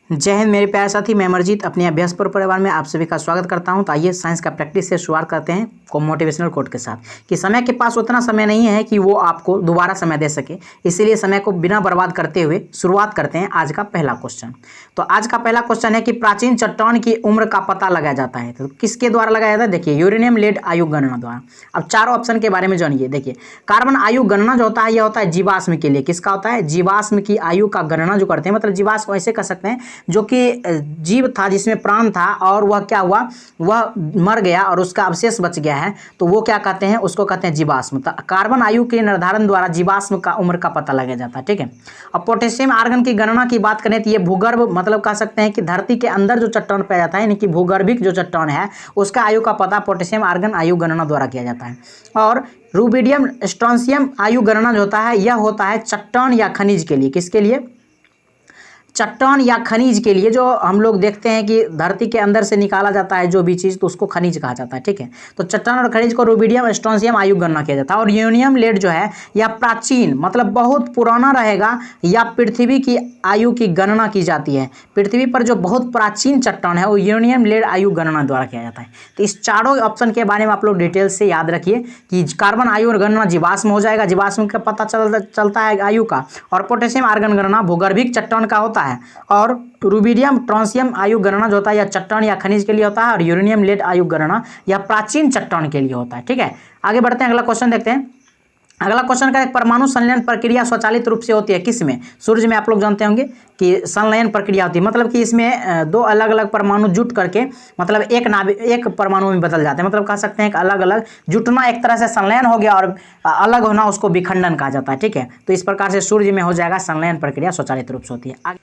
जय हिंद मेरे प्यारे साथी, मैं अमरजीत अपने अभ्यास पर परिवार में आप सभी का स्वागत करता हूं। तो आइए साइंस का प्रैक्टिस से शुरुआत करते हैं को मोटिवेशनल कोट के साथ कि समय के पास उतना समय नहीं है कि वो आपको दोबारा समय दे सके, इसीलिए समय को बिना बर्बाद करते हुए शुरुआत करते हैं आज का पहला क्वेश्चन। तो आज का पहला क्वेश्चन है कि प्राचीन चट्टान की उम्र का पता लगाया जाता है, तो किसके द्वारा लगाया जाता है? देखिए, यूरेनियम लेड आयु गणना द्वारा। अब चारों ऑप्शन के बारे में जानिए। देखिए, कार्बन आयु गणना जो होता है यह होता है जीवाश्म के लिए। किसका होता है? जीवाश्म की आयु का गणना जो करते हैं, मतलब जीवाश्म ऐसे कर सकते हैं जो कि जीव था जिसमें प्राण था और वह क्या हुआ, वह मर गया और उसका अवशेष बच गया है, तो वो क्या कहते हैं? उसको कहते हैं जीवाश्म। तो कार्बन आयु के निर्धारण द्वारा जीवाश्म का उम्र का पता लगाया जाता है। ठीक है। अब पोटेशियम आर्गन की गणना की बात करें तो ये भूगर्भ, मतलब कह सकते हैं कि धरती के अंदर जो चट्टान पाया जाता है, यानी कि भूगर्भिक जो चट्टान है उसका आयु का पता पोटेशियम आर्गन आयु गणना द्वारा किया जाता है। और रूबिडियम स्ट्रोंसियम आयु गणना जो होता है यह होता है चट्टान या खनिज के लिए। किसके लिए? चट्टान या खनिज के लिए। जो हम लोग देखते हैं कि धरती के अंदर से निकाला जाता है जो भी चीज़, तो उसको खनिज कहा जाता है। ठीक है। तो चट्टान और खनिज को रूबिडियम स्ट्रोंसियम आयु गणना किया जाता है। और यूरेनियम लेड जो है यह प्राचीन, मतलब बहुत पुराना रहेगा, या पृथ्वी की आयु की गणना की जाती है। पृथ्वी पर जो बहुत प्राचीन चट्टान है वो यूरेनियम लेड आयु गणना द्वारा किया जाता है। तो इस चारों ऑप्शन के बारे में आप लोग डिटेल से याद रखिए कि कार्बन आयु और गणना जीवाश्म हो जाएगा, जीवाश्म का पता चलता है आयु का, और पोटेशियम आर्गन गणना भूगर्भिक चट्टान का होता है, और रूबिडियम ट्रांसियम आयु गणना जो होता है या चट्टान या खनिज के लिए होता है, और यूरेनियम लेड आयु गणना या प्राचीन चट्टान के लिए होता है। ठीक है। आगे बढ़ते हैं, अगला क्वेश्चन देखते हैं। अगला क्वेश्चन का, एक परमाणु संलयन प्रक्रिया स्वचालित रूप से होती है किसमें? सूर्य में। आप लोग जानते होंगे कि संलयन प्रक्रिया होती है, मतलब कि इसमें दो अलग अलग परमाणु जुट करके, मतलब एक परमाणु में बदल जाते हैं, मतलब कह सकते हैं कि अलग अलग जुटना एक तरह से संलयन हो गया, और अलग होना उसको विखंडन कहा जाता है। ठीक है। तो इस प्रकार से सूर्य में हो जाएगा संलयन प्रक्रिया स्वचालित रूप से होती है।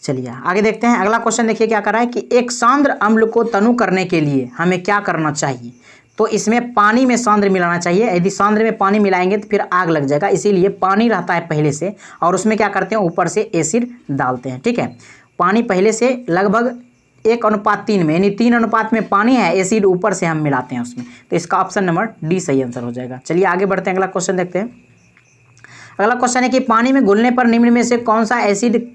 चलिए आगे देखते हैं। अगला क्वेश्चन देखिए क्या कर रहा है कि एक सांद्र अम्ल को तनु करने के लिए हमें क्या करना चाहिए? तो इसमें पानी में सांद्र मिलाना चाहिए। यदि सांद्र में पानी मिलाएंगे तो फिर आग लग जाएगा, इसीलिए पानी रहता है पहले से, और उसमें क्या करते हैं, ऊपर से एसिड डालते हैं। ठीक है। पानी पहले से लगभग 1:3 में, यानी 3 अनुपात में पानी है, एसिड ऊपर से हम मिलाते हैं उसमें। तो इसका ऑप्शन नंबर डी सही आंसर हो जाएगा। चलिए आगे बढ़ते हैं, अगला क्वेश्चन देखते हैं। अगला क्वेश्चन है कि पानी में घुलने पर निम्न में से कौन सा एसिड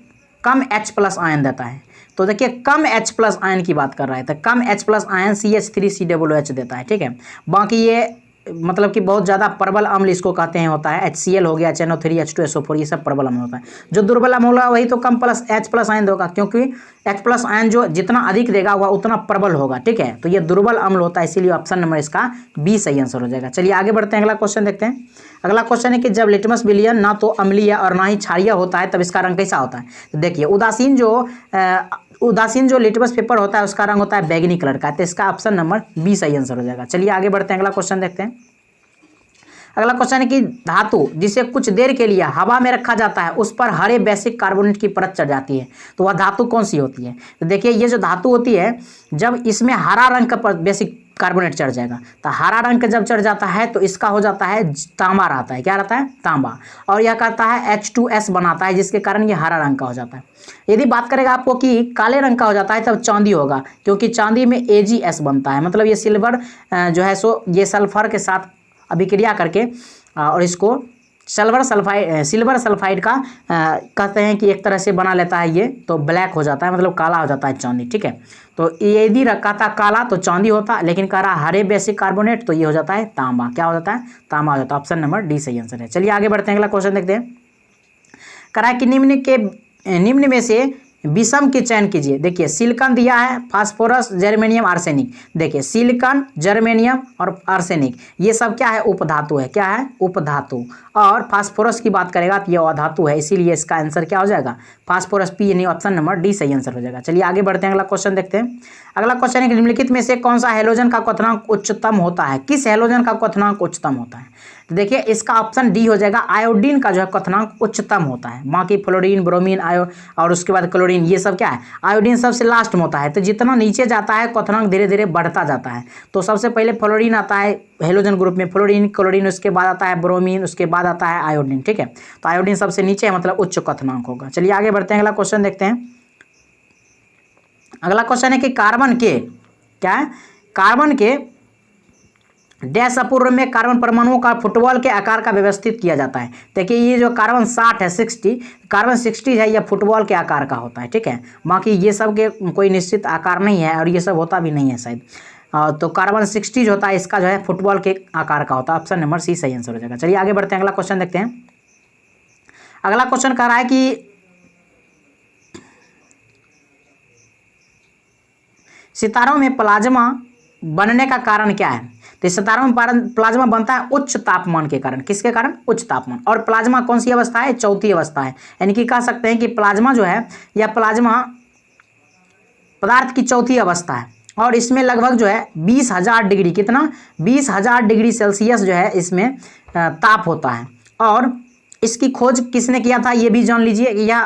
कम H+ आयन देता है? तो देखिए, कम H+ आयन की बात कर रहा है, तो कम H+ आयन CH3COOH देता है। ठीक है। बाकी ये मतलब कि बहुत ज़्यादा प्रबल अम्ल इसको कहते हैं होता है, HCl हो गया, HNO3, H2SO4, ये सब प्रबल अम्ल होता है। जो दुर्बल अम्ल होगा वही तो कम H+ आयन देगा, क्योंकि H+ आयन जो जितना अधिक देगा वह उतना प्रबल होगा। ठीक है। तो ये दुर्बल अम्ल होता है, इसीलिए ऑप्शन नंबर इसका बी सही आंसर हो जाएगा। चलिए आगे बढ़ते हैं, अगला क्वेश्चन देखते हैं। अगला क्वेश्चन है कि जब लिटमस विलयन ना तो अम्लीय और ना ही क्षारीय होता है तब इसका रंग कैसा होता है? तो देखिए, उदासीन जो लिटमस पेपर होता है उसका रंग होता है बैगनी कलर का, तो इसका ऑप्शन नंबर बी सही आंसर हो जाएगा। चलिए आगे बढ़ते हैं, अगला क्वेश्चन देखते हैं। अगला क्वेश्चन है कि धातु जिसे कुछ देर के लिए हवा में रखा जाता है उस पर हरे बेसिक कार्बोनेट की परत चढ़ जाती है, तो वह धातु कौन सी होती है? तो देखिए, ये जो धातु होती है, जब इसमें हरा रंग का बेसिक कार्बोनेट चढ़ जाएगा, तो हरा रंग का जब चढ़ जाता है तो इसका हो जाता है तांबा रहता है। क्या रहता है? तांबा। और यह कहता है H2S बनाता है, जिसके कारण ये हरा रंग का हो जाता है। यदि बात करेगा आपको कि काले रंग का हो जाता है तब चांदी होगा, क्योंकि चांदी में AgS बनता है, मतलब ये सिल्वर जो है सो ये सल्फर के साथ अभिक्रिया करके और इसको सिल्वर सल्फाइड का कहते हैं कि एक तरह से बना लेता है ये, तो ब्लैक हो जाता है, मतलब काला हो जाता है चांदी। ठीक है। तो यदि रखा था काला तो चांदी होता, लेकिन कह रहा हरे बेसिक कार्बोनेट, तो ये हो जाता है तांबा। क्या हो जाता है? तांबा हो जाता है। ऑप्शन नंबर डी सही आंसर है। चलिए आगे बढ़ते हैं, अगला क्वेश्चन देखते हैं। कह रहा है कि निम्न में से विषम के चयन कीजिए। देखिए, सिलिकॉन दिया है, फास्फोरस, जर्मेनियम, आर्सेनिक। देखिए, सिलिकॉन, जर्मेनियम और आर्सेनिक ये सब क्या है? उपधातु है। क्या है? उपधातु। और फास्फोरस की बात करेगा तो ये अधातु है, इसीलिए इसका आंसर क्या हो जाएगा? फास्फोरस पी, यानी ऑप्शन नंबर डी सही आंसर हो जाएगा। चलिए आगे बढ़ते हैं, अगला क्वेश्चन देखते हैं। अगला क्वेश्चन है कि निम्नलिखित में से कौन सा हैलोजन का क्वथनांक उच्चतम होता है? किस हैलोजन का क्वथनांक उच्चतम होता है? तो देखिए, इसका ऑप्शन डी हो जाएगा। आयोडीन का जो है क्वथनांक उच्चतम होता है। बाकी फ्लोरीन, ब्रोमीन, और उसके बाद क्लोरीन, ये सब क्या है? आयोडीन सबसे लास्ट में होता है। तो जितना नीचे जाता है क्वथनांक धीरे धीरे बढ़ता जाता है। तो सबसे पहले फ्लोरीन आता है हेलोजन ग्रुप में, फ्लोरीन, क्लोरीन, उसके बाद आता है ब्रोमीन, उसके बाद आता है आयोडीन। ठीक है। तो आयोडीन सबसे नीचे है, मतलब उच्च क्वथनांक होगा। चलिए आगे बढ़ते हैं, अगला क्वेश्चन देखते हैं। अगला क्वेश्चन है कि कार्बन के क्या है? कार्बन के डैश अपूर्व में कार्बन परमाणुओं का फुटबॉल के आकार का व्यवस्थित किया जाता है। देखिए ये जो कार्बन 60 है 60 कार्बन 60 है, यह फुटबॉल के आकार का होता है, ठीक है। बाकी ये सब के कोई निश्चित आकार नहीं है और ये सब होता भी नहीं है शायद। तो कार्बन 60 जो होता है इसका जो है फुटबॉल के आकार का होता है। ऑप्शन नंबर सी सही आंसर हो जाएगा। चलिए आगे बढ़ते हैं, अगला क्वेश्चन देखते हैं। अगला क्वेश्चन कह रहा है कि सितारों में प्लाज्मा बनने का कारण क्या है। तो सितारों में प्लाज्मा बनता है उच्च तापमान के कारण। किसके कारण? उच्च तापमान। और प्लाज्मा कौन सी अवस्था है? चौथी अवस्था है। यानी कि कह सकते हैं कि प्लाज्मा जो है यह प्लाज्मा पदार्थ की चौथी अवस्था है और इसमें लगभग जो है 20,000 डिग्री, कितना 20,000 डिग्री सेल्सियस जो है इसमें ताप होता है। और इसकी खोज किसने किया था ये भी जान लीजिए। यह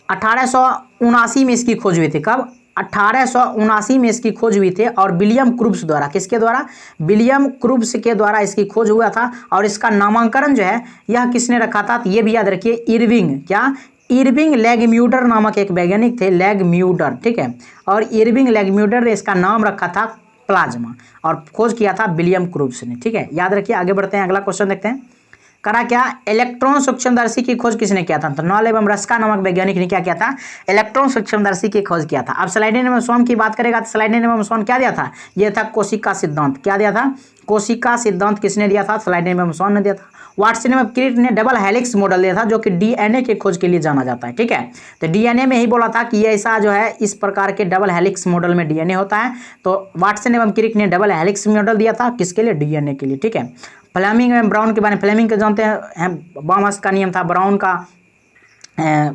1879 में इसकी खोज हुई थी। कब? 1879 में इसकी खोज हुई थी और विलियम क्रूब्स द्वारा। किसके द्वारा? विलियम क्रूब्स के द्वारा इसकी खोज हुआ था। और इसका नामांकन जो है यह किसने रखा था? ये भी याद रखिए, इरविंग, क्या? इरविंग लैगम्यूटर नामक एक वैज्ञानिक थे, लैगम्यूटर, ठीक है। और इरविंग लैगम्यूटर ने इसका नाम रखा था प्लाज्मा और खोज किया था विलियम क्रूब्स ने, ठीक है। याद रखिए। आगे बढ़ते हैं, अगला क्वेश्चन देखते हैं। करा क्या? इलेक्ट्रॉन सूक्ष्मदर्शी की खोज किसने किया था? तो नॉल एवं रस्का नामक वैज्ञानिक ने क्या किया था? इलेक्ट्रॉन सूक्ष्मदर्शी की खोज किया था। अब स्लाइडेन एवं स्वान की बात करेगा तो स्लाइडेन एवं स्वान क्या दिया था? यह था कोशिका सिद्धांत। क्या दिया था? कोशिका सिद्धांत किसने दिया था? स्लाइडेन एवं स्वान ने दिया था। वाटसन एवं क्रिक ने डबल हेलिक्स मॉडल दिया था जो कि डीएनए के खोज के लिए जाना जाता है, ठीक है। तो डीएनए में ही बोला था कि ऐसा जो है इस प्रकार के डबल हेलिक्स मॉडल में डीएनए होता है। तो वाटसन एवं क्रिक ने डबल हेलिक्स मॉडल दिया था किसके लिए? डीएनए के लिए, ठीक है। फ्लेमिंग एवं ब्राउन के बारे में, फ्लेमिंग के जानते हैं बॉम्स का नियम था, ब्राउन का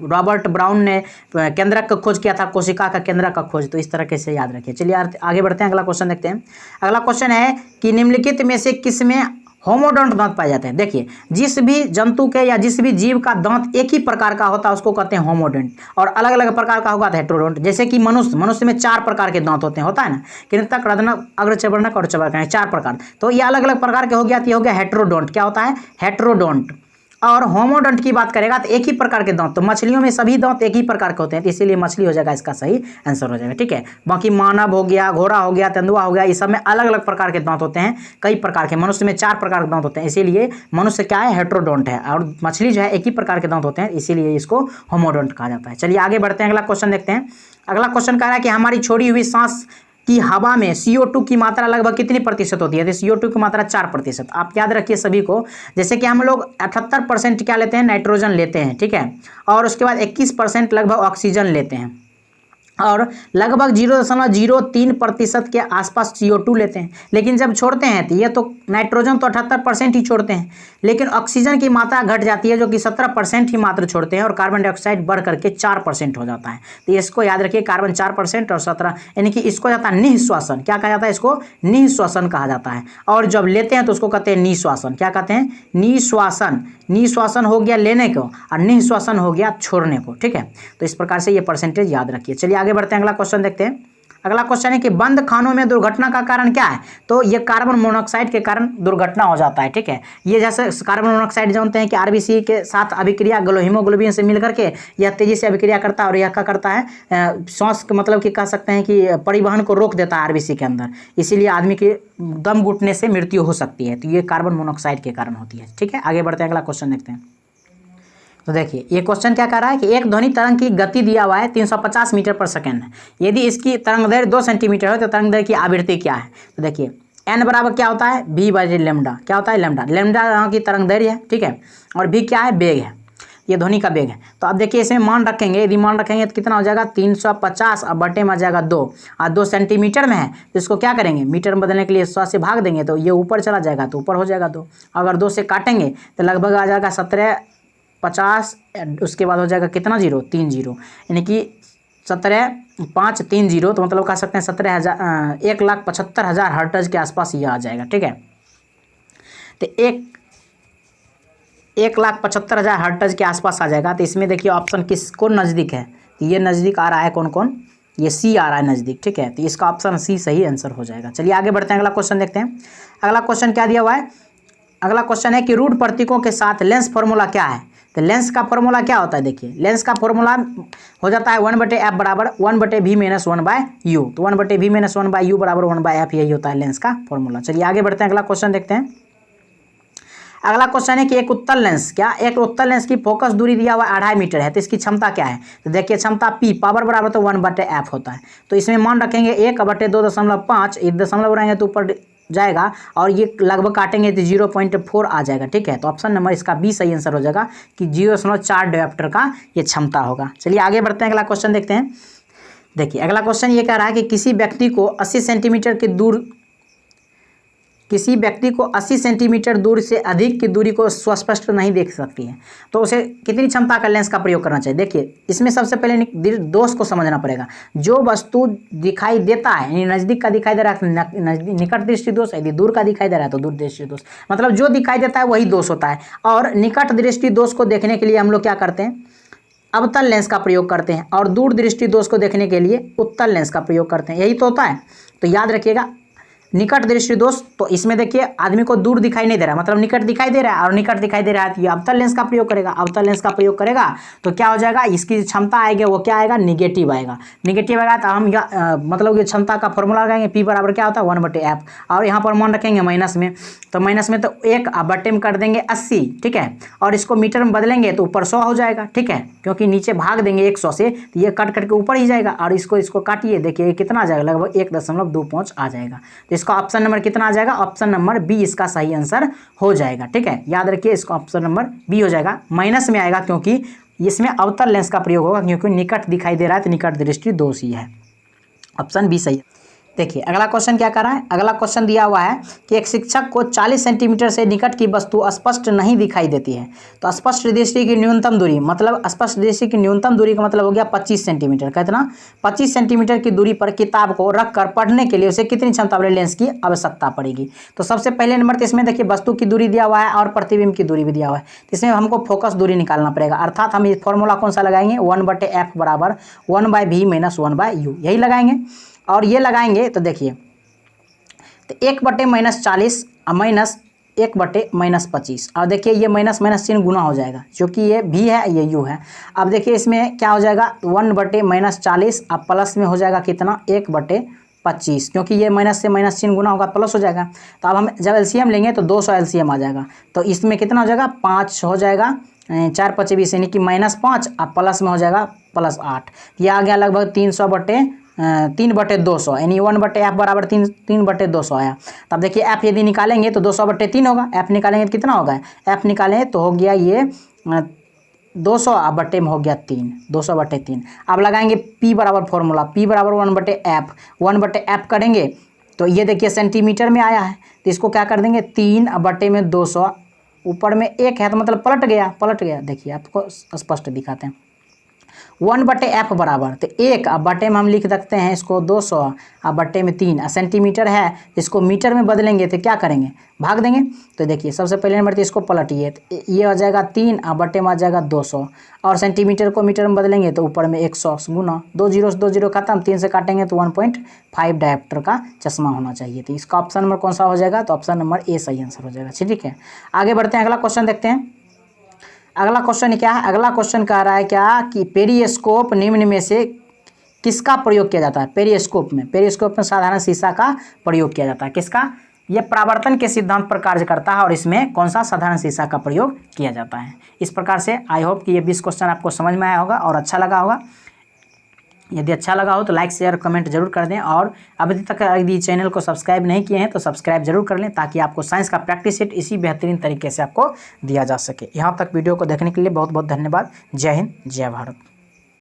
रॉबर्ट ब्राउन ने केंद्रक का खोज किया था, कोशिका का केंद्रक का खोज। तो इस तरह से याद रखिए। चलिए आगे बढ़ते हैं, अगला क्वेश्चन देखते हैं। अगला क्वेश्चन है कि निम्नलिखित में से किसमें होमोडोंट दांत पाए जाते हैं। देखिए जिस भी जंतु के या जिस भी जीव का दांत एक ही प्रकार का होता है उसको कहते हैं होमोडोंट और अलग अलग प्रकार का होगा तो हेटेरोडोंट। जैसे कि मनुष्य में 4 प्रकार के दांत होते हैं, होता है ना, कृंतक, रदनक, अग्रचर्वणक और चर्वणक, 4 प्रकार। तो ये अलग अलग प्रकार के हो गया तो ये हो गया हेटेरोडोंट। क्या होता है? हेटेरोडोंट। और होमोडोंट की बात करेगा तो एक ही प्रकार के दांत। तो मछलियों में सभी दांत एक ही प्रकार के होते हैं तो इसीलिए मछली हो जाएगा इसका सही आंसर हो जाएगा, ठीक है। बाकी मानव हो गया, घोड़ा हो गया, तेंदुआ हो गया, इस सब में अलग अलग प्रकार के दांत होते हैं, कई प्रकार के। मनुष्य में 4 प्रकार के दांत होते हैं इसीलिए मनुष्य क्या है? हेटेरोडोंट है। और मछली जो है एक ही प्रकार के दांत होते हैं इसीलिए इसको होमोडोंट कहा जाता है। चलिए आगे बढ़ते हैं, अगला क्वेश्चन देखते हैं। अगला क्वेश्चन कह रहा है कि हमारी छोड़ी हुई सांस कि हवा में CO2 की मात्रा लगभग कितनी प्रतिशत होती है? तो CO2 की मात्रा 4%। आप याद रखिए सभी को। जैसे कि हम लोग 78% क्या लेते हैं? नाइट्रोजन लेते हैं, ठीक है। और उसके बाद 21% लगभग ऑक्सीजन लेते हैं और लगभग 0.03% के आसपास CO2 लेते हैं। लेकिन जब छोड़ते हैं तो ये तो नाइट्रोजन तो 78% ही छोड़ते हैं, लेकिन ऑक्सीजन की मात्रा घट जाती है जो कि 17% ही मात्र छोड़ते हैं और कार्बन डाइऑक्साइड बढ़ करके 4% हो जाता है। तो इसको याद रखिए, कार्बन 4% और 17, यानी कि इसको जाता है निःश्वासन। क्या कहा जाता है? इसको निःश्वासन कहा जाता है। और जब लेते हैं तो उसको कहते हैं निःश्वासन। क्या कहते हैं? निःश्वासन। निःश्वासन हो गया लेने को और निःश्वासन हो गया छोड़ने को, ठीक है। तो इस प्रकार से ये परसेंटेज याद रखिए। चलिए आगे बढ़ते हैं, अगला क्वेश्चन देखते हैं। अगला क्वेश्चन है कि बंद खानों में दुर्घटना का कारण क्या है? तो ये कार्बन मोनोऑक्साइड के कारण दुर्घटना हो जाता है, ठीक है। ये जैसे कार्बन मोनोऑक्साइड जानते हैं कि RBC के साथ अभिक्रिया हीमोग्लोबिन से मिल करके यह तेजी से अभिक्रिया करता है और यह क्या करता है? श्वास मतलब कि कह सकते हैं कि परिवहन को रोक देता है RBC के अंदर, इसीलिए आदमी के दम घुटने से मृत्यु हो सकती है। तो ये कार्बन मोनोऑक्साइड के कारण होती है, ठीक है। आगे बढ़ते हैं, अगला क्वेश्चन देखते हैं। तो देखिए ये क्वेश्चन क्या कह रहा है कि एक ध्वनि तरंग की गति दिया हुआ है 350 मीटर पर सेकंड है। यदि इसकी तरंग दैर्घ्य 2 सेंटीमीटर हो तो तरंग दैर्घ्य की आवृत्ति क्या है? तो देखिए n बराबर क्या होता है? v/λ। क्या होता है? लैम्डा। लैम्डा यहाँ की तरंग दैर्घ्य है, ठीक है। और v क्या है? वेग है, ये ध्वनि का वेग है। तो अब देखिए इसमें मान रखेंगे, यदि मान रखेंगे तो कितना हो जाएगा? 350 और बटे में आ जाएगा 2 और 2 सेंटीमीटर में है तो इसको क्या करेंगे? मीटर में बदलने के लिए 100 से भाग देंगे तो ये ऊपर चला जाएगा तो ऊपर हो जाएगा 2। अगर 2 से काटेंगे तो लगभग आ जाएगा 1750, उसके बाद हो जाएगा कितना? 0 3 0, यानी कि 17,530। तो मतलब कह सकते हैं 1,75,000 हर्ट्ज के आसपास ये आ जाएगा, ठीक है। तो 1,75,000 हर्ट्ज के आसपास आ जाएगा। तो इसमें देखिए ऑप्शन किसको नज़दीक है? तो ये नज़दीक आ रहा है कौन कौन? ये सी आ रहा है नज़दीक, ठीक है। तो इसका ऑप्शन सी सही आंसर हो जाएगा। चलिए आगे बढ़ते हैं, अगला क्वेश्चन देखते हैं। अगला क्वेश्चन क्या दिया हुआ है? अगला क्वेश्चन है कि रूट प्रतीकों के साथ लेंस फॉर्मूला क्या है? तो लेंस का फॉर्मूला क्या होता है, देखिए लेंस का फॉर्मूला हो जाता है 1/f बराबर 1/v माइनस 1/u। तो 1/v माइनस 1/u बराबर 1/f, यही होता है लेंस का फॉर्मूला। चलिए आगे बढ़ते हैं, अगला क्वेश्चन देखते हैं। अगला क्वेश्चन है कि एक उत्तल लेंस, एक उत्तल लेंस की फोकस दूरी दिया हुआ 2.5 मीटर है, तो इसकी क्षमता क्या है। तो देखिए क्षमता P पावर बराबर तो 1/f होता है। तो इसमें मान रखेंगे 1/2.5, ये दशमलव रहेंगे तो ऊपर जाएगा और ये लगभग काटेंगे तो 0.4 आ जाएगा। ठीक है, तो ऑप्शन नंबर इसका बी सही आंसर हो जाएगा कि 0.4 डायोप्टर का ये क्षमता होगा। चलिए आगे बढ़ते हैं, अगला क्वेश्चन देखते हैं। देखिए अगला क्वेश्चन ये कह रहा है कि किसी व्यक्ति को 80 सेंटीमीटर दूर से अधिक की दूरी को सुस्पष्ट नहीं देख सकती है, तो उसे कितनी क्षमता का लेंस का प्रयोग करना चाहिए। देखिए इसमें सबसे पहले दोष को समझना पड़ेगा। जो वस्तु दिखाई देता है, यानी नज़दीक का दिखाई दे रहा है तो निकट दृष्टि दोष, यदि दूर का दिखाई दे रहा है तो दूर दृष्टि दोष, मतलब जो दिखाई देता है वही दोष होता है। और निकट दृष्टि दोष को देखने के लिए हम लोग क्या करते हैं, अवतल लेंस का प्रयोग करते हैं, और दूर दृष्टि दोष को देखने के लिए उत्तल लेंस का प्रयोग करते हैं, यही तो होता है। तो याद रखिएगा निकट दृष्टि दोष, तो इसमें देखिए आदमी को दूर दिखाई नहीं दे रहा, मतलब निकट दिखाई दे रहा है, और निकट दिखाई दे रहा है तो ये अवतल लेंस का प्रयोग करेगा। अवतल लेंस का प्रयोग करेगा तो क्या हो जाएगा, इसकी क्षमता आएगी वो क्या आएगा, निगेटिव आएगा। निगेटिव आएगा तो हम मतलब ये क्षमता का फॉर्मूला लगाएंगे, P बराबर क्या होता है 1/f, और यहाँ पर मान रखेंगे माइनस में, तो माइनस में तो 1/बटे में कर देंगे 80। ठीक है, और इसको मीटर में बदलेंगे तो ऊपर 100 हो जाएगा। ठीक है, क्योंकि नीचे भाग देंगे 100 से तो ये कट के ऊपर ही जाएगा, और इसको काटिए, देखिए ये कितना आ जाएगा, लगभग 1.25 आ जाएगा। तो इसका ऑप्शन नंबर कितना आ जाएगा, ऑप्शन नंबर बी इसका सही आंसर हो जाएगा। ठीक है, याद रखिए इसका ऑप्शन नंबर बी हो जाएगा। माइनस में आएगा क्योंकि इसमें अवतल लेंस का प्रयोग होगा, क्योंकि निकट दिखाई दे रहा है तो निकट दृष्टि दोष ही है। ऑप्शन बी सही है। देखिए अगला क्वेश्चन क्या कर रहा है, अगला क्वेश्चन दिया हुआ है कि एक शिक्षक को 40 सेंटीमीटर से निकट की वस्तु स्पष्ट नहीं दिखाई देती है, तो स्पष्ट दृष्टि की न्यूनतम दूरी, मतलब स्पष्ट दृष्टि की न्यूनतम दूरी का मतलब हो गया 25 सेंटीमीटर। कितना, 25 सेंटीमीटर की दूरी पर किताब को रखकर पढ़ने के लिए उसे कितनी क्षमता वाले लेंस की आवश्यकता पड़ेगी। तो सबसे पहले नंबर तो इसमें देखिए वस्तु की दूरी दिया हुआ है और प्रतिबिंब की दूरी भी दिया हुआ है, तो इसमें हमको फोकस दूरी निकालना पड़ेगा, अर्थात हम ये फॉर्मूला कौन सा लगाएंगे, 1/f बराबर 1/v माइनस 1/u, यही लगाएंगे। और ये लगाएंगे तो देखिए तो 1/-40 माइनस 1/-25, और देखिए ये माइनस माइनस चिन्ह गुना हो जाएगा, क्योंकि ये भी है ये यू है। अब देखिए इसमें क्या हो जाएगा 1/-40, अब प्लस में हो जाएगा कितना 1/25, क्योंकि ये माइनस से माइनस चिन्ह गुना होगा प्लस हो जाएगा। तो अब हम जब एलसीएम लेंगे तो 200 एलसीएम आ जाएगा, तो इसमें कितना हो जाएगा 5 हो जाएगा, 4×5 यानी कि -5, अब प्लस में हो जाएगा +8, ये आ गया लगभग 3/200, यानी 1/f बराबर 3/200 आया। तब देखिए f यदि निकालेंगे तो 200/3 होगा, f निकालेंगे तो कितना होगा, f निकालेंगे तो हो गया ये 200 बटे में हो गया 3, 200/3। अब लगाएंगे p बराबर फॉर्मूला, p बराबर 1/f करेंगे तो ये देखिए सेंटीमीटर में आया है, तो इसको क्या कर देंगे 3/200, ऊपर में 1 है तो मतलब पलट गया। देखिए आपको स्पष्ट दिखाते हैं, 1/f बराबर तो 1, अब बटे में हम लिख सकते हैं इसको 200, अब बटे में 3, सेंटीमीटर है इसको मीटर में बदलेंगे तो क्या करेंगे, भाग देंगे। तो देखिए सबसे पहले नंबर तो इसको पलटिए, तो ये आ जाएगा 3, अब बटे में आ जाएगा 200, और सेंटीमीटर को मीटर में बदलेंगे तो ऊपर में 100 गुना 2 0 खत्म, 3 से काटेंगे तो 1.5 डायोप्टर का चश्मा होना चाहिए। तो इसका ऑप्शन नंबर कौन सा हो जाएगा, तो ऑप्शन नंबर ए सही आंसर हो जाएगा। ठीक है, आगे बढ़ते हैं, अगला क्वेश्चन देखते हैं। अगला क्वेश्चन क्या है, अगला क्वेश्चन कह रहा है क्या कि पेरिस्कोप निम्न में से किसका प्रयोग किया जाता है। पेरिस्कोप में साधारण शीशा का प्रयोग किया जाता है, किसका, यह परावर्तन के सिद्धांत पर कार्य करता है, और इसमें कौन सा साधारण शीशा का प्रयोग किया जाता है। इस प्रकार से आई होप कि ये 20 क्वेश्चन आपको समझ में आया होगा और अच्छा लगा होगा। यदि अच्छा लगा हो तो लाइक शेयर कमेंट जरूर कर दें, और अभी तक यदि चैनल को सब्सक्राइब नहीं किए हैं तो सब्सक्राइब जरूर कर लें, ताकि आपको साइंस का प्रैक्टिस सेट इसी बेहतरीन तरीके से आपको दिया जा सके। यहाँ तक वीडियो को देखने के लिए बहुत बहुत धन्यवाद। जय हिंद, जय भारत।